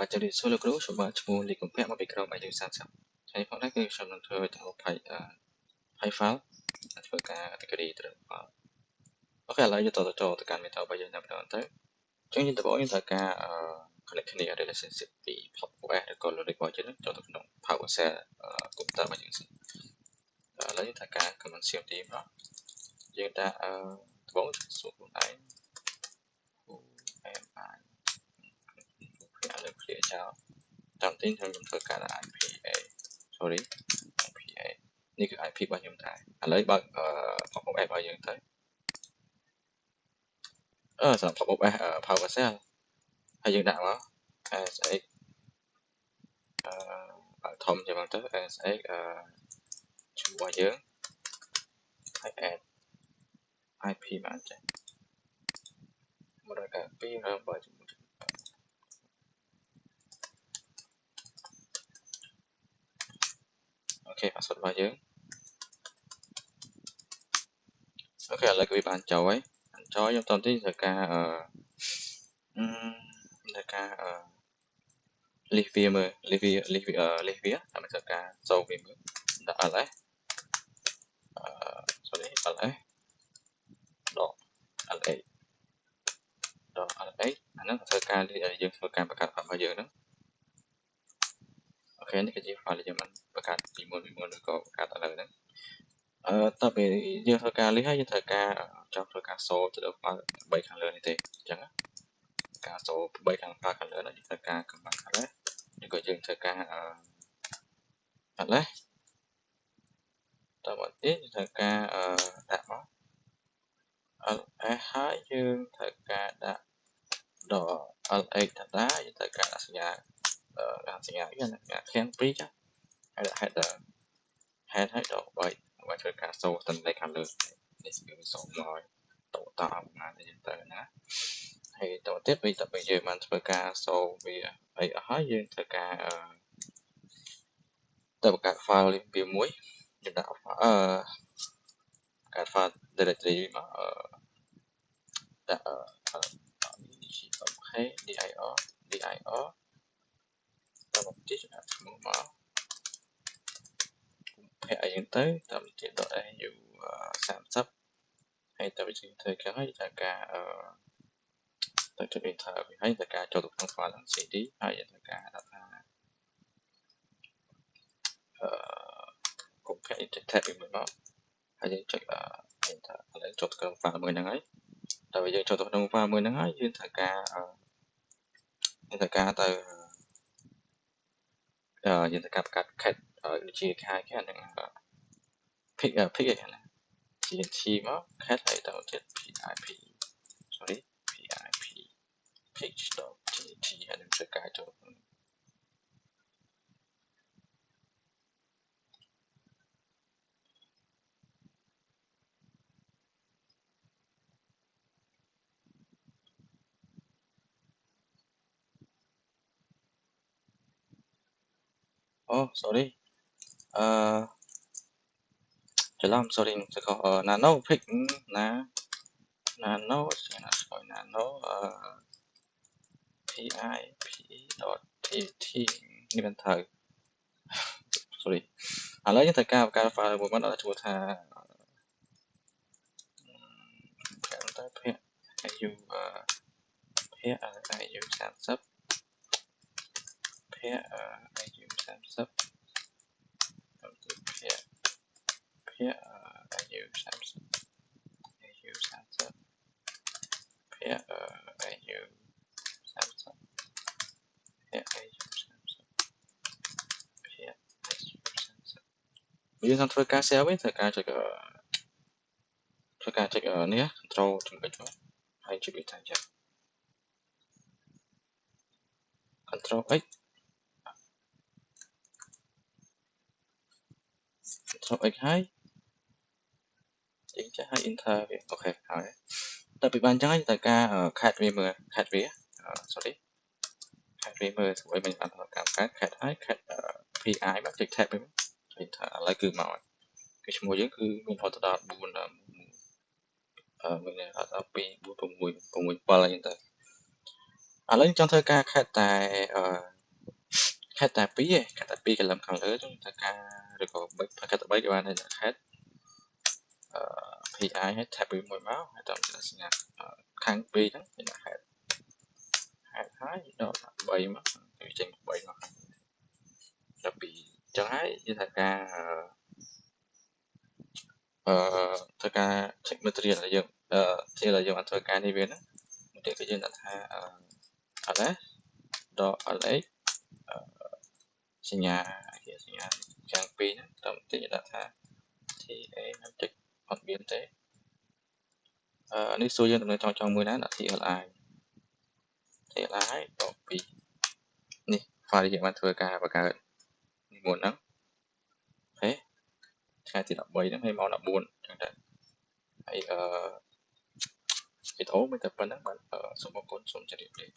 បាទជម្រាបសួរលោកគ្រូសូមឈ្មោះលីកំពាក់មកពីក្រុមអាយុ30ថ្ងៃផងដែរគឺខ្ញុំនឹងធ្វើតាមfile ធ្វើការ category ទៅ file អូខេឥឡូវយើងទៅកាន់ method របស់យើងតែម្ដងទៅអញ្ចឹងយើងដំបូងយើងត្រូវការconnect គ្នា relationship ពី POP.OS ឬក៏ logic របស់យើងចូលទៅក្នុង PowerShell computer របស់យើងសិនឥឡូវយើងត្រូវការ command cmd មកយើងដាក់ដំបូងសួរខ្លួនឯង who am I ខ្ញុំលើក clear ចោលតាមទីខ្ញុំធ្វើការ IPA sorry IPA នេះគឺ IP របស់ខ្ញុំដែរឥឡូវបើកPOP.OS របស់យើងទៅសម្រាប់ POP.OS PowerShell ហើយយើងដាក់មក SX បើធំជាងហ្នឹងទៅ SX ឈ្មោះរបស់យើងហើយ add IP មកចេះ192បើជាមួយអូខេ password របស់យើងអូខេឥឡូវគឺវាបានចូលហើយខ្ញុំតទៅធ្វើការlist វាមើល list វាតាមធ្វើការចូលវាមើលដាក់ ls sorry ls ដក ls អាហ្នឹងធ្វើការយើងធ្វើការបង្កើត file របស់យើងហ្នឹងអូខេនេះគឺជា file ដែលយើងបានបង្កើតពីមុនឬក៏បង្កើតឥឡូវហ្នឹងតើពេលយើងធ្វើការ list ហើយយើងត្រូវការចង់ធ្វើការសូទៅដល់ file 3ខាងលើនេះទេអញ្ចឹងការសូ3ខាង file ខាងលើនេះយើងត្រូវការ command ls ឬក៏យើងធ្វើការls តើមកទៀតយើងត្រូវការដាក់មក ls ហើយយើងត្រូវការដាក់ដក lx ដដែលយើងត្រូវការដាក់សញ្ញាសញ្ញាឃ្លាំង2ចាហើយដាក់ header head ហើយដក3ដើម្បីធ្វើការសូស្ទន្លេខខាងលើនេះគឺសូមមកតតអំណាចយើងទៅណាហើយតទៀតពេលយើងបានធ្វើការសូវាអីអស់ហើយយើងធ្វើការទៅបង្កើត file វាមួយយើងដាក់បង្កើត file directory មកដាក់k dir តមកទីដាក់ឈ្មោះមកភ័ក្រឲ្យយើងទៅតាមទី .au 30ហើយតើយើងធ្វើការហើយត្រូវការទៅចុច enter ហើយត្រូវការចូលទៅក្នុង file cd ហើយត្រូវការដាក់ថាកុំភ័ក្រ tab ពីមួយមកហើយយើងចុច enter ឥឡូវចូលទៅក្នុង file មួយហ្នឹងហើយតើយើងចូលទៅក្នុង file មួយហ្នឹងហើយយើងត្រូវការទៅយើងត្រូវការបង្កើត cat ដូចជាខាយហ្នឹងpick ឯណា tnt មក cat ហើយតទៅទៀត pip sorry pip pitch.tnt ហើយនឹងធ្វើការចូលអូ sorry ច្រឡំ sorry សកល nano pick nano nano pip.tt នេះមិនត្រូវ sorry ឥឡូវយើងត្រូវការបង្កើត file មួយមកឈ្មោះថាភ័ក្រ au 30ភ័ក្រ au 30ភ័ក្រ au 30ភ័ក្រ au 30ភ័ក្រ au 30ភ័ក្រ au យើងនឹងធ្វើការ share វិញធ្វើការចុចនេះ control ជំនួយមកហើយចុចវាថាចឹង control xហើយយើងចេះឲ្យ enter វាអូខេហើយតើពីបានអញ្ចឹងត្រូវការ cat វាមើល cat វា sorry cat វាមើលធ្វើឲ្យមិនបានធ្វើការ cat ហើយ cat pi មកចុច tab វិញចុចថាឥឡូវគឺមកគឺឈ្មោះយើងគឺមានហត់ដល់4មានដល់2 4 6 6 7អញ្ចឹងទៅឥឡូវចង់ធ្វើការ cat តែ ខេតតែ2ឯងខេតតែ2កន្លឹមខាងលើហ្នឹងថាការឬក៏ខេតតែ3គេបានតែខេតPI ឲ្យ tab 1មកហើយតាមសញ្ញាខាង2ហ្នឹងគេដាក់ខេតហើយដល់3មកគេចេញ3មកដល់2អញ្ចឹងហើយយើងថាការធ្វើការ check material ដែលយើងដែលយើងបានធ្វើការនេះវាហ្នឹងតែគឺយើងដាក់ថាls ដល់ lx សញ្ញាខាង2ហ្នឹងតាមតែយើងដាក់ថា ta មិនតិចអត់មានទេនេះសួរយើងដំណើរចង់មួយណាដាក់ tli ដល់2នេះ file យើងបានធ្វើការបង្កើតមុនហ្នឹងអូខេថ្ងៃទី13ហ្នឹងហើយម៉ោង14អញ្ចឹងដែរហើយវីដេអូមិនតែប៉ុណ្្នឹងបាទសូមអរគុណសូមជម្រាបលា